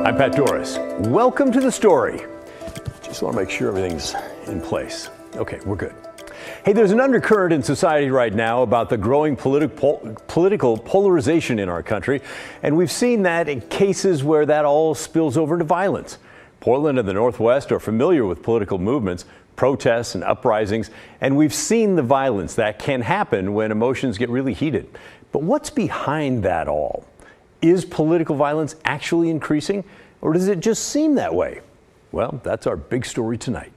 I'm Pat Doris. Welcome to The Story. Just want to make sure everything's in place. Okay, we're good. Hey, there's an undercurrent in society right now about the growing political polarization in our country, and we've seen that in cases where that all spills over to violence. Portland and the Northwest are familiar with political movements, protests and uprisings, and we've seen the violence that can happen when emotions get really heated. But what's behind that all? Is political violence actually increasing, or does it just seem that way? Well, that's our big story tonight.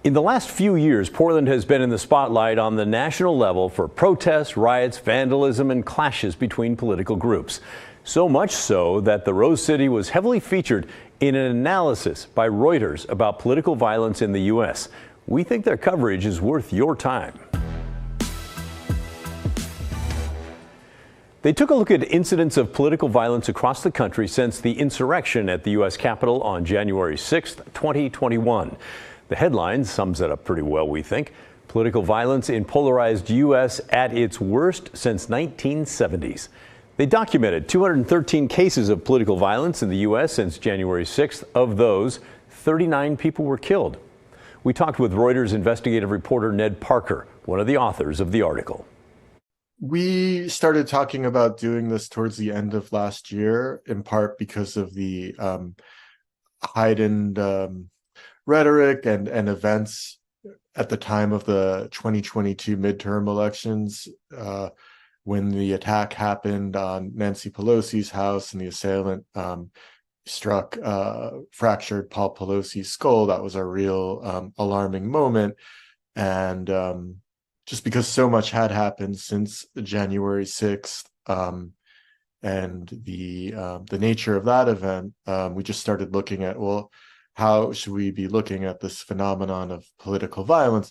In the last few years, Portland has been in the spotlight on the national level for protests, riots, vandalism, and clashes between political groups. So much so that the Rose City was heavily featured in an analysis by Reuters about political violence in the U.S. We think their coverage is worth your time. They took a look at incidents of political violence across the country since the insurrection at the U.S. Capitol on January 6th, 2021. The headline sums it up pretty well, we think. Political violence in polarized U.S. at its worst since 1970s. They documented 213 cases of political violence in the U.S. since January 6th. Of those, 39 people were killed. We talked with Reuters investigative reporter Ned Parker, one of the authors of the article. We started talking about doing this towards the end of last year, in part because of the heightened rhetoric and events at the time of the 2022 midterm elections, when the attack happened on Nancy Pelosi's house and the assailant fractured Paul Pelosi's skull. That was a real alarming moment. And just because so much had happened since January 6th and the nature of that event, we just started looking at, well, how should we be looking at this phenomenon of political violence?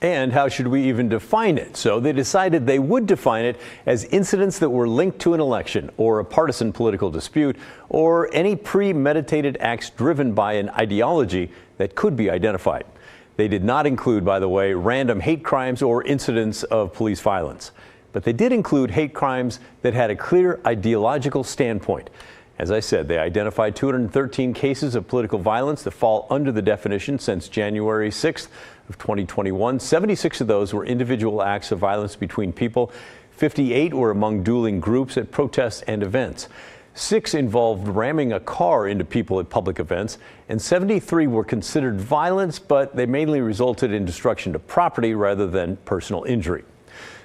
And how should we even define it? So they decided they would define it as incidents that were linked to an election or a partisan political dispute or any premeditated acts driven by an ideology that could be identified. They did not include, by the way, random hate crimes or incidents of police violence. But they did include hate crimes that had a clear ideological standpoint. As I said, they identified 213 cases of political violence that fall under the definition since January 6th of 2021. 76 of those were individual acts of violence between people. 58 were among dueling groups at protests and events. 6 involved ramming a car into people at public events, and 73 were considered violence, but they mainly resulted in destruction to property rather than personal injury.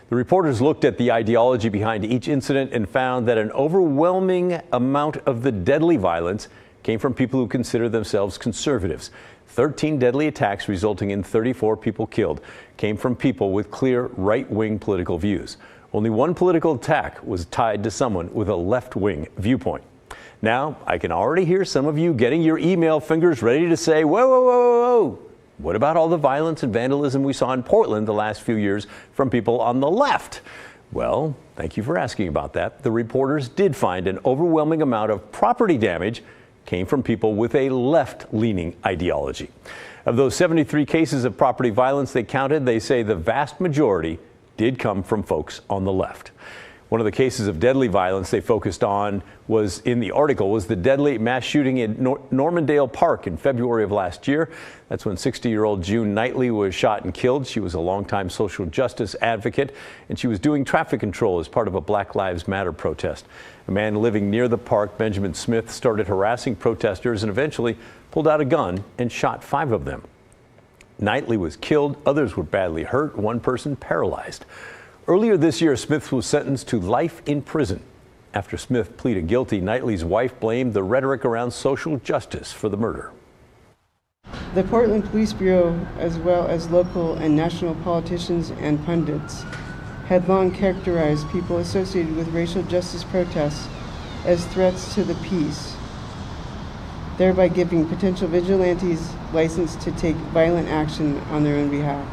The reporters looked at the ideology behind each incident and found that an overwhelming amount of the deadly violence came from people who consider themselves conservatives. 13 deadly attacks resulting in 34 people killed came from people with clear right-wing political views. Only one political attack was tied to someone with a left-wing viewpoint. Now, I can already hear some of you getting your email fingers ready to say, whoa, whoa, whoa, whoa. What about all the violence and vandalism we saw in Portland the last few years from people on the left? Well, thank you for asking about that. The reporters did find an overwhelming amount of property damage came from people with a left-leaning ideology. Of those 73 cases of property violence they counted, they say the vast majority did come from folks on the left. One of the cases of deadly violence they focused on was in the article was the deadly mass shooting in Normandale Park in February of last year. That's when 60-year-old June Knightley was shot and killed. She was a longtime social justice advocate, and she was doing traffic control as part of a Black Lives Matter protest. A man living near the park, Benjamin Smith, started harassing protesters and eventually pulled out a gun and shot 5 of them. Knightley was killed. Others were badly hurt. One person paralyzed. Earlier this year, Smith was sentenced to life in prison. After Smith pleaded guilty, Knightley's wife blamed the rhetoric around social justice for the murder. The Portland Police Bureau, as well as local and national politicians and pundits, had long characterized people associated with racial justice protests as threats to the peace, thereby giving potential vigilantes license to take violent action on their own behalf.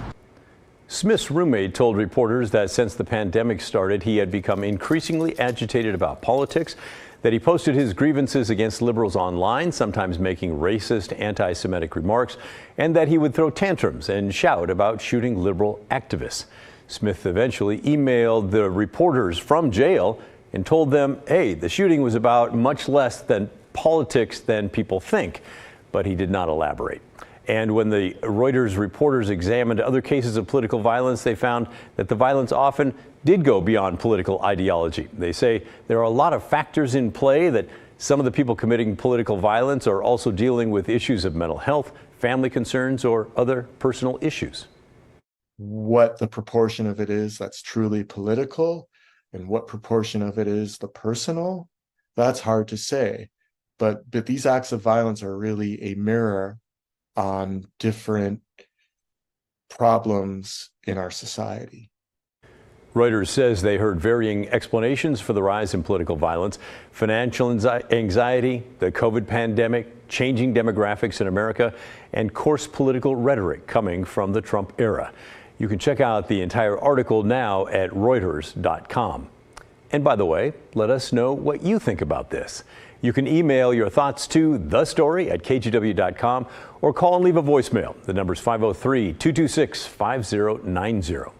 Smith's roommate told reporters that since the pandemic started, he had become increasingly agitated about politics, that he posted his grievances against liberals online, sometimes making racist, anti-Semitic remarks, and that he would throw tantrums and shout about shooting liberal activists. Smith eventually emailed the reporters from jail and told them, hey, the shooting was about much less than politics than people think, but he did not elaborate. And when the Reuters reporters examined other cases of political violence, they found that the violence often did go beyond political ideology. They say there are a lot of factors in play, that some of the people committing political violence are also dealing with issues of mental health, family concerns, or other personal issues. What the proportion of it is that's truly political and what proportion of it is the personal, that's hard to say. But these acts of violence are really a mirror on different problems in our society. Reuters says they heard varying explanations for the rise in political violence: financial anxiety, the COVID pandemic, changing demographics in America, and coarse political rhetoric coming from the Trump era. You can check out the entire article now at Reuters.com. And by the way, let us know what you think about this. You can email your thoughts to thestory@kgw.com or call and leave a voicemail. The number is 503-226-5090.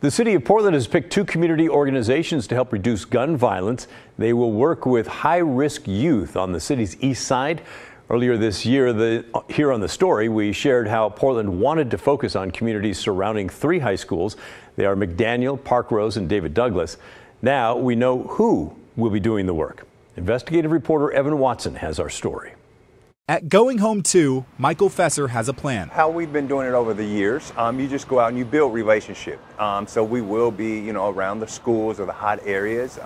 The city of Portland has picked 2 community organizations to help reduce gun violence. They will work with high-risk youth on the city's east side. Earlier this year, here on The Story, we shared how Portland wanted to focus on communities surrounding 3 high schools. They are McDaniel, Park Rose, and David Douglas. Now we know who will be doing the work. Investigative reporter Evan Watson has our story. At Going Home 2, Michael Fesser has a plan. How we've been doing it over the years, you just go out and you build relationship. So we will be, around the schools or the hot areas,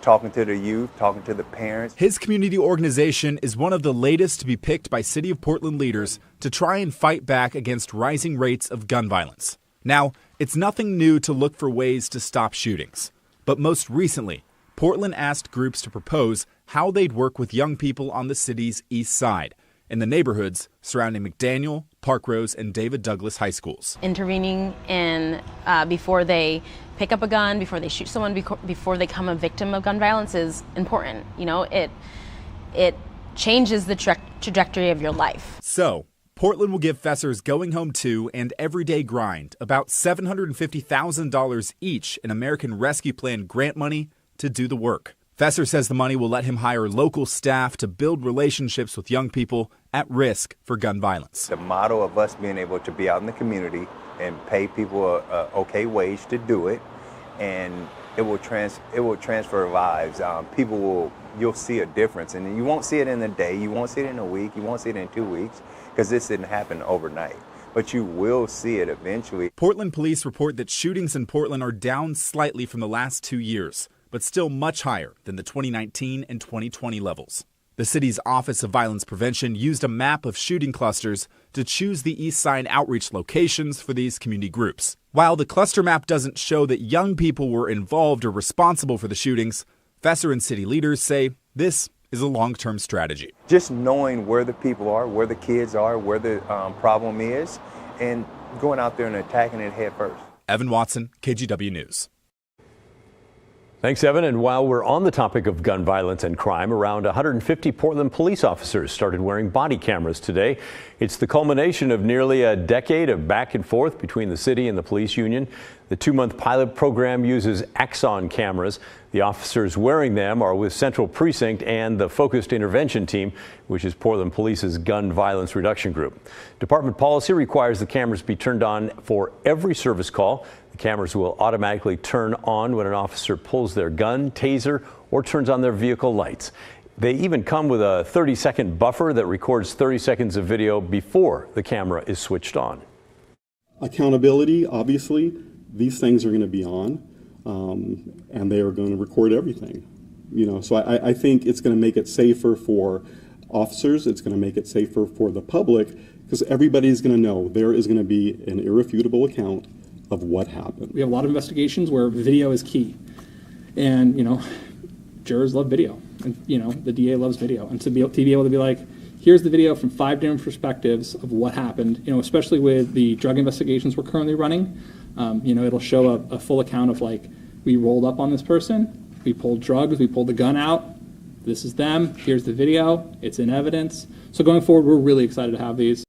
talking to the youth, talking to the parents. His community organization is one of the latest to be picked by City of Portland leaders to try and fight back against rising rates of gun violence. Now, it's nothing new to look for ways to stop shootings. But most recently, Portland asked groups to propose how they'd work with young people on the city's east side, in the neighborhoods surrounding McDaniel, Park Rose, and David Douglas high schools. Intervening in before they pick up a gun, before they shoot someone, before they become a victim of gun violence is important. It changes the trajectory of your life. So, Portland will give Fesser's Going Home 2 and Everyday Grind about $750,000 each in American Rescue Plan grant money to do the work. Fesser says the money will let him hire local staff to build relationships with young people at risk for gun violence. The motto of us being able to be out in the community and pay people a okay wage to do it, and it will transfer lives. You'll see a difference, and you won't see it in a day, you won't see it in a week, you won't see it in 2 weeks, because this didn't happen overnight. But you will see it eventually. Portland police report that shootings in Portland are down slightly from the last 2 years, but still much higher than the 2019 and 2020 levels. The city's Office of Violence Prevention used a map of shooting clusters to choose the east side outreach locations for these community groups. While the cluster map doesn't show that young people were involved or responsible for the shootings, Fesser and city leaders say this is a long-term strategy. Just knowing where the people are, where the kids are, where the problem is, and going out there and attacking it head first. Evan Watson, KGW News. Thanks, Evan. And while we're on the topic of gun violence and crime, around 150 Portland police officers started wearing body cameras today. It's the culmination of nearly a decade of back and forth between the city and the police union. The 2-month pilot program uses Axon cameras. The officers wearing them are with Central Precinct and the Focused Intervention Team, which is Portland Police's gun violence reduction group. Department policy requires the cameras be turned on for every service call. The cameras will automatically turn on when an officer pulls their gun, taser, or turns on their vehicle lights. They even come with a 30-second buffer that records 30 seconds of video before the camera is switched on. Accountability, obviously, these things are going to be on, and they are going to record everything. So I think it's going to make it safer for officers. It's going to make it safer for the public, because everybody's going to know there is going to be an irrefutable account of what happened. We have a lot of investigations where video is key, and jurors love video, and the DA loves video, and to be able to be like, here's the video from 5 different perspectives of what happened. Especially with the drug investigations we're currently running, it'll show a full account of we rolled up on this person, we pulled drugs, we pulled the gun out. This is them. Here's the video. It's in evidence. So going forward, we're really excited to have these.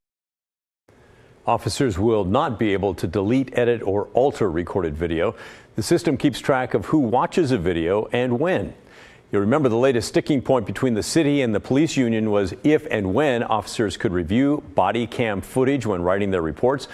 Officers will not be able to delete, edit, or alter recorded video. The system keeps track of who watches a video and when. You'll remember the latest sticking point between the city and the police union was if and when officers could review body cam footage when writing their reports.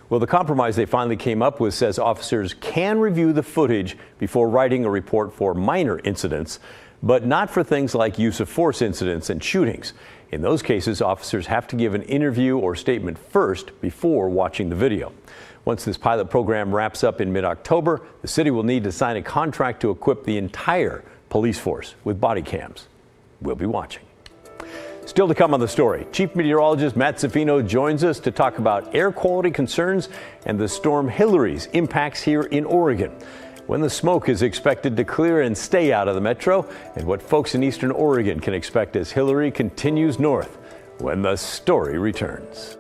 Well, the compromise they finally came up with says officers can review the footage before writing a report for minor incidents, but not for things like use of force incidents and shootings. In those cases, officers have to give an interview or statement first before watching the video. Once this pilot program wraps up in mid-October, the city will need to sign a contract to equip the entire police force with body cams. We'll be watching. Still to come on the story, Chief Meteorologist Matt Zaffino joins us to talk about air quality concerns and the storm Hillary's impacts here in Oregon, when the smoke is expected to clear and stay out of the metro, and what folks in eastern Oregon can expect as Hillary continues north when the story returns.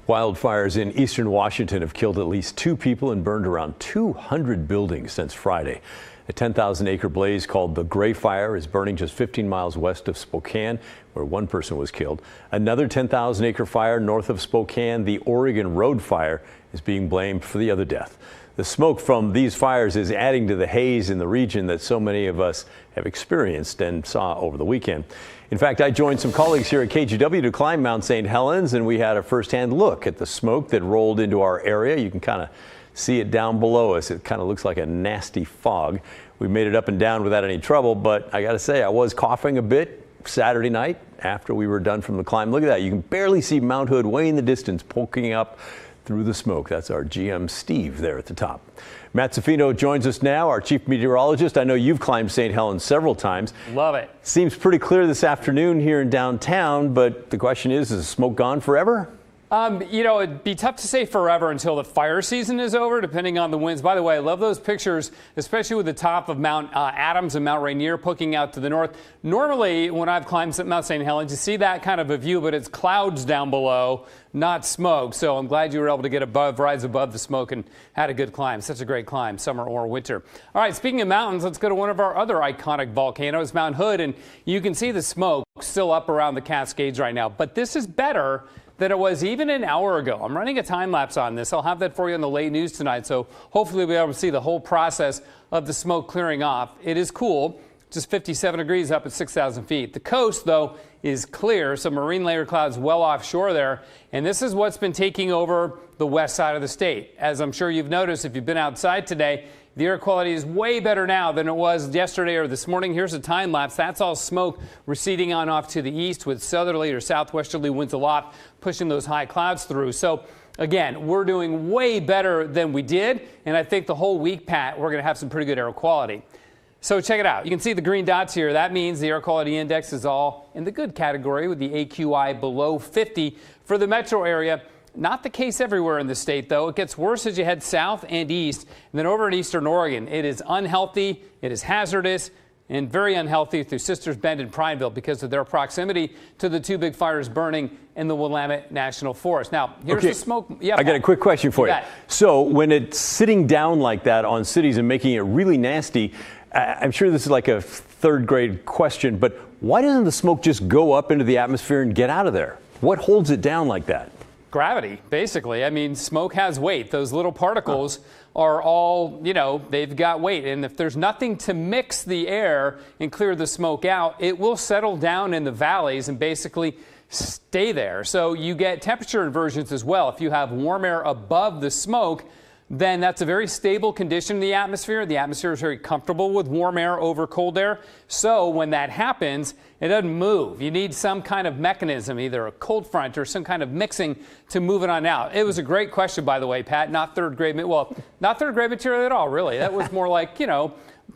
Wildfires in eastern Washington have killed at least 2 people and burned around 200 buildings since Friday. A 10,000-acre blaze called the Gray Fire is burning just 15 miles west of Spokane, where 1 person was killed. Another 10,000-acre fire north of Spokane, the Oregon Road Fire, is being blamed for the other death. The smoke from these fires is adding to the haze in the region that so many of us have experienced and saw over the weekend. In fact, I joined some colleagues here at KGW to climb Mount St. Helens, and we had a firsthand look at the smoke that rolled into our area. You can kind of see it down below us. It kind of looks like a nasty fog. We made it up and down without any trouble, but I got to say, I was coughing a bit Saturday night after we were done from the climb. Look at that. You can barely see Mount Hood way in the distance poking up through the smoke. That's our GM Steve there at the top. Matt Zaffino joins us now, our chief meteorologist. I know you've climbed St. Helens several times. Love it. Seems pretty clear this afternoon here in downtown, but the question is the smoke gone forever? You know, it'd be tough to say forever until the fire season is over, depending on the winds. By the way, I love those pictures, especially with the top of Mount Adams and Mount Rainier poking out to the north. Normally, when I've climbed Mount St. Helens, you see that kind of a view, but it's clouds down below, not smoke. So I'm glad you were able to get rise above the smoke and had a good climb. Such a great climb, summer or winter. All right, speaking of mountains, let's go to one of our other iconic volcanoes, Mount Hood, and you can see the smoke still up around the Cascades right now. But this is better than it was even an hour ago. I'm running a time lapse on this. I'll have that for you on the late news tonight, so hopefully we'll be able to see the whole process of the smoke clearing off. It is cool, just 57 degrees up at 6,000 feet. The coast, though, is clear, so marine layer clouds well offshore there, and this is what's been taking over the west side of the state. As I'm sure you've noticed if you've been outside today, the air quality is way better now than it was yesterday or this morning. Here's a time lapse. That's all smoke receding on off to the east with southerly or southwesterly winds aloft, pushing those high clouds through. So again, we're doing way better than we did. And I think the whole week, Pat, we're going to have some pretty good air quality. So check it out. You can see the green dots here. That means the air quality index is all in the good category with the AQI below 50 for the metro area. Not the case everywhere in the state, though. It gets worse as you head south and east. And then over in eastern Oregon, it is unhealthy, it is hazardous, and very unhealthy through Sisters Bend and Prineville because of their proximity to the two big fires burning in the Willamette National Forest. Now, here's the smoke. Yeah, I got a quick question for you. So when it's sitting down like that on cities and making it really nasty, I'm sure this is like a third grade question, but why doesn't the smoke just go up into the atmosphere and get out of there? What holds it down like that? Gravity, basically. I mean, smoke has weight. Those little particles are all, you know, they've got weight. And if there's nothing to mix the air and clear the smoke out, it will settle down in the valleys and basically stay there. So you get temperature inversions as well. If you have warm air above the smoke, then that's a very stable condition in the atmosphere. The atmosphere is very comfortable with warm air over cold air. So when that happens, it doesn't move. You need some kind of mechanism, either a cold front or some kind of mixing to move it on out. It was a great question, by the way, Pat. Not third grade, well, not third grade material at all, really. That was more like, you know,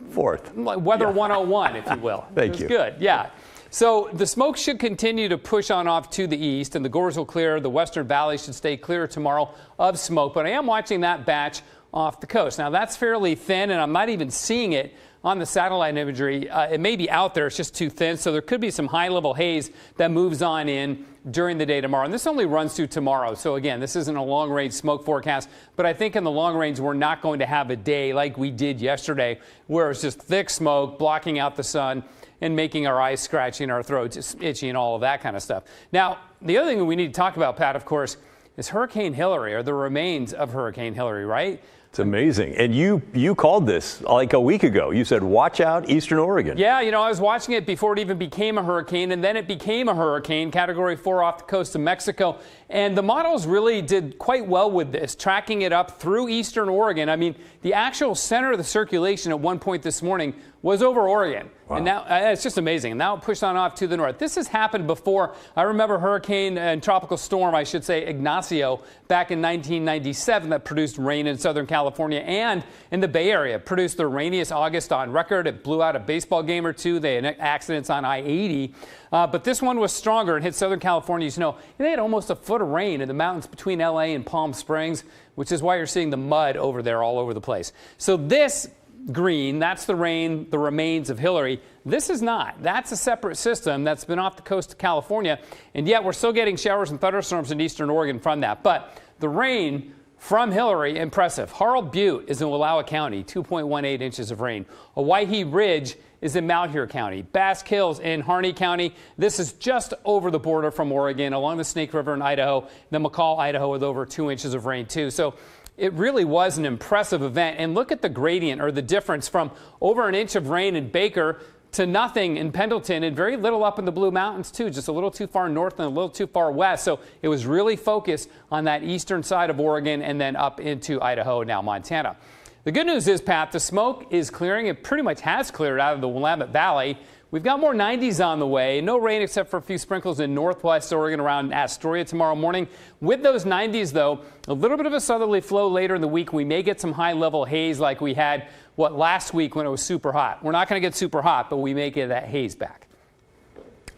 fourth. Like Weather 101, if you will. Thank you. Good, yeah. So the smoke should continue to push on off to the east, and the gores will clear. The western valley should stay clear tomorrow of smoke, but I am watching that batch off the coast. Now, that's fairly thin, and I'm not even seeing it on the satellite imagery. It may be out there. It's just too thin, so there could be some high-level haze that moves on in during the day tomorrow. And this only runs through tomorrow. So, again, this isn't a long-range smoke forecast, but I think in the long range, we're not going to have a day like we did yesterday where it's just thick smoke blocking out the sun and making our eyes scratchy and our throats itchy and all of that kind of stuff. Now, the other thing that we need to talk about, Pat, of course, is Hurricane Hillary, or the remains of Hurricane Hillary, right? It's amazing. And you called this like a week ago. You said, watch out, Eastern Oregon. Yeah, you know, I was watching it before it even became a hurricane, and then it became a hurricane, Category 4 off the coast of Mexico. And the models really did quite well with this, tracking it up through Eastern Oregon. I mean, the actual center of the circulation at one point this morning was over Oregon. Wow. And now it's just amazing. And now it pushed on off to the north. This has happened before. I remember hurricane and tropical storm, I should say, Ignacio, back in 1997 that produced rain in Southern California and in the Bay Area. Produced the rainiest August on record. It blew out a baseball game or two. They had accidents on I-80. But this one was stronger and hit Southern California. You know, they had almost a foot of rain in the mountains between L.A. and Palm Springs, which is why you're seeing the mud over there all over the place. So this green, that's the rain, the remains of Hillary. This is not. That's a separate system that's been off the coast of California, and yet we're still getting showers and thunderstorms in eastern Oregon from that. But the rain from Hillary, impressive. Harald Butte is in Wallowa County, 2.18 inches of rain. Owyhee Ridge is in Malheur County. Basque Hills in Harney County. This is just over the border from Oregon, along the Snake River in Idaho. Then McCall, Idaho, with over 2 inches of rain, too. So it really was an impressive event. And look at the gradient, or the difference from over an inch of rain in Baker to nothing in Pendleton, and very little up in the Blue Mountains, too, just a little too far north and a little too far west. So it was really focused on that eastern side of Oregon and then up into Idaho, now Montana. The good news is, Pat, the smoke is clearing. It pretty much has cleared out of the Willamette Valley. We've got more 90s on the way. No rain except for a few sprinkles in northwest Oregon around Astoria tomorrow morning. With those 90s, though, a little bit of a southerly flow later in the week. We may get some high-level haze like we had, last week when it was super hot. We're not going to get super hot, but we may get that haze back.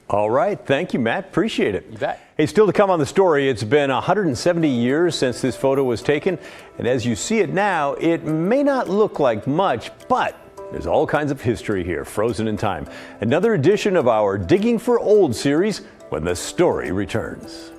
All right. Thank you, Matt. Appreciate it. You bet. Hey, still to come on the story, it's been 170 years since this photo was taken. And as you see it now, it may not look like much, but there's all kinds of history here, frozen in time. Another edition of our Digging for Old series when the story returns.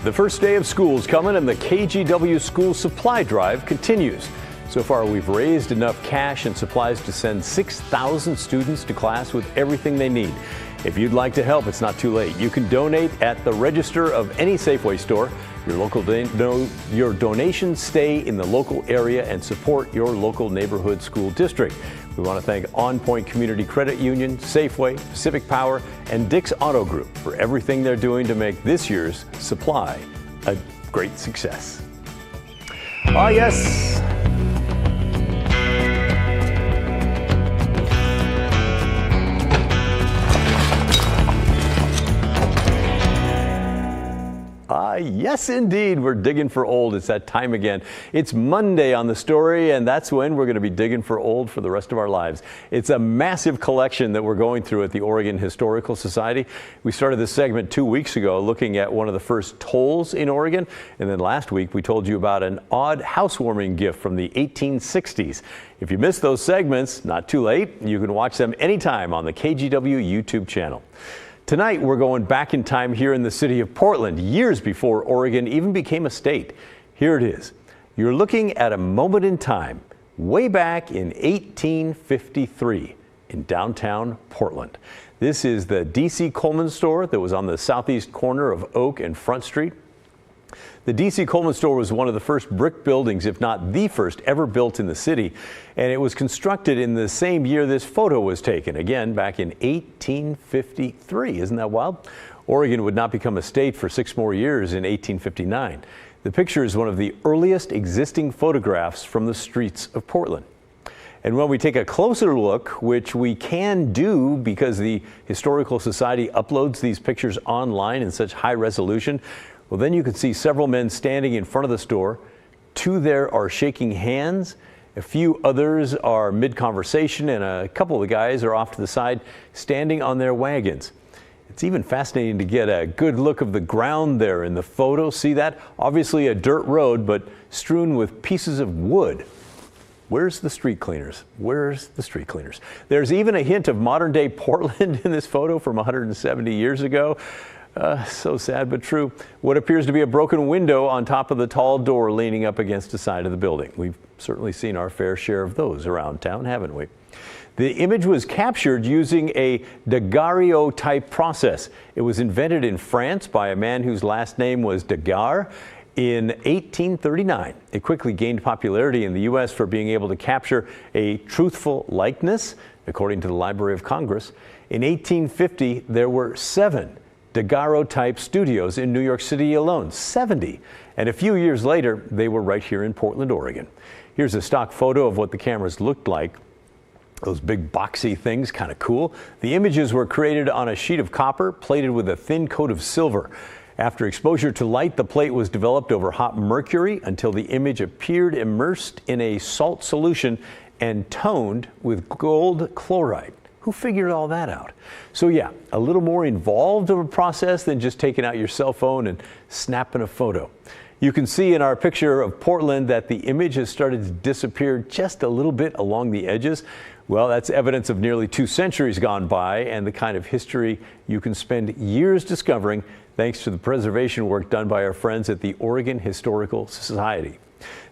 The first day of school is coming and the KGW school supply drive continues. So far, we've raised enough cash and supplies to send 6,000 students to class with everything they need. If you'd like to help, it's not too late. You can donate at the register of any Safeway store. Your donations stay in the local area and support your local neighborhood school district. We want to thank On Point Community Credit Union, Safeway, Pacific Power, and Dick's Auto Group for everything they're doing to make this year's supply a great success. Ah, yes. Yes, indeed. We're digging for old. It's that time again. It's Monday on the story, and that's when we're going to be digging for old for the rest of our lives. It's a massive collection that we're going through at the Oregon Historical Society. We started this segment 2 weeks ago looking at one of the first tolls in Oregon. And then last week we told you about an odd housewarming gift from the 1860s. If you missed those segments, not too late. You can watch them anytime on the KGW YouTube channel. Tonight, we're going back in time here in the city of Portland, years before Oregon even became a state. Here it is. You're looking at a moment in time, way back in 1853 in downtown Portland. This is the D.C. Coleman store that was on the southeast corner of Oak and Front Street. The D.C. Coleman store was one of the first brick buildings, if not the first ever built in the city, and it was constructed in the same year this photo was taken, again back in 1853. Isn't that wild? Oregon would not become a state for 6 more years in 1859. The picture is one of the earliest existing photographs from the streets of Portland. And when we take a closer look, which we can do because the Historical Society uploads these pictures online in such high resolution, well, then you can see several men standing in front of the store. 2 there are shaking hands. A few others are mid-conversation, and a couple of the guys are off to the side standing on their wagons. It's even fascinating to get a good look of the ground there in the photo. See that? Obviously a dirt road, but strewn with pieces of wood. Where's the street cleaners? Where's the street cleaners? There's even a hint of modern-day Portland in this photo from 170 years ago. So sad but true. What appears to be a broken window on top of the tall door leaning up against the side of the building. We've certainly seen our fair share of those around town, haven't we? The image was captured using a daguerreotype process. It was invented in France by a man whose last name was Daguerre in 1839. It quickly gained popularity in the U.S. for being able to capture a truthful likeness, according to the Library of Congress. In 1850, there were 7 daguerreotype studios in New York City alone, 70. And a few years later, they were right here in Portland, Oregon. Here's a stock photo of what the cameras looked like. Those big boxy things, kind of cool. The images were created on a sheet of copper plated with a thin coat of silver. After exposure to light, the plate was developed over hot mercury until the image appeared immersed in a salt solution and toned with gold chloride. Who figured all that out? So yeah, a little more involved of a process than just taking out your cell phone and snapping a photo. You can see in our picture of Portland that the image has started to disappear just a little bit along the edges. Well, that's evidence of nearly 2 centuries gone by and the kind of history you can spend years discovering thanks to the preservation work done by our friends at the Oregon Historical Society.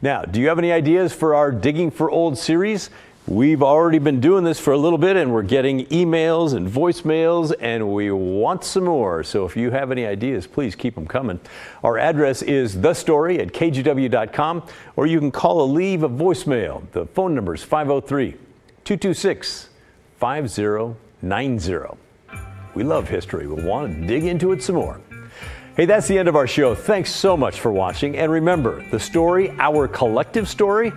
Now, do you have any ideas for our Digging for Old series? We've already been doing this for a little bit and we're getting emails and voicemails and we want some more. So if you have any ideas, please keep them coming. Our address is thestory@kgw.com, or you can call or leave a voicemail. The phone number is 503-226-5090. We love history. We want to dig into it some more. Hey, that's the end of our show. Thanks so much for watching. And remember, the story, our collective story,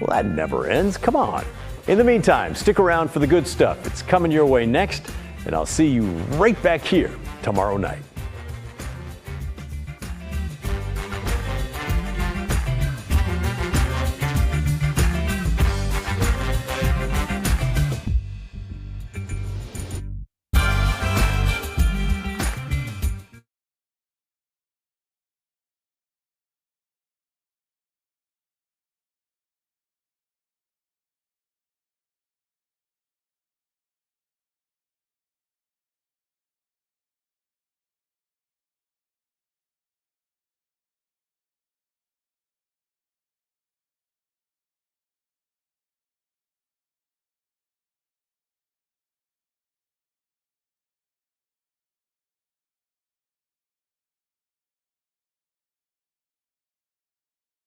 well, that never ends. Come on. In the meantime, stick around for the good stuff. It's coming your way next, and I'll see you right back here tomorrow night.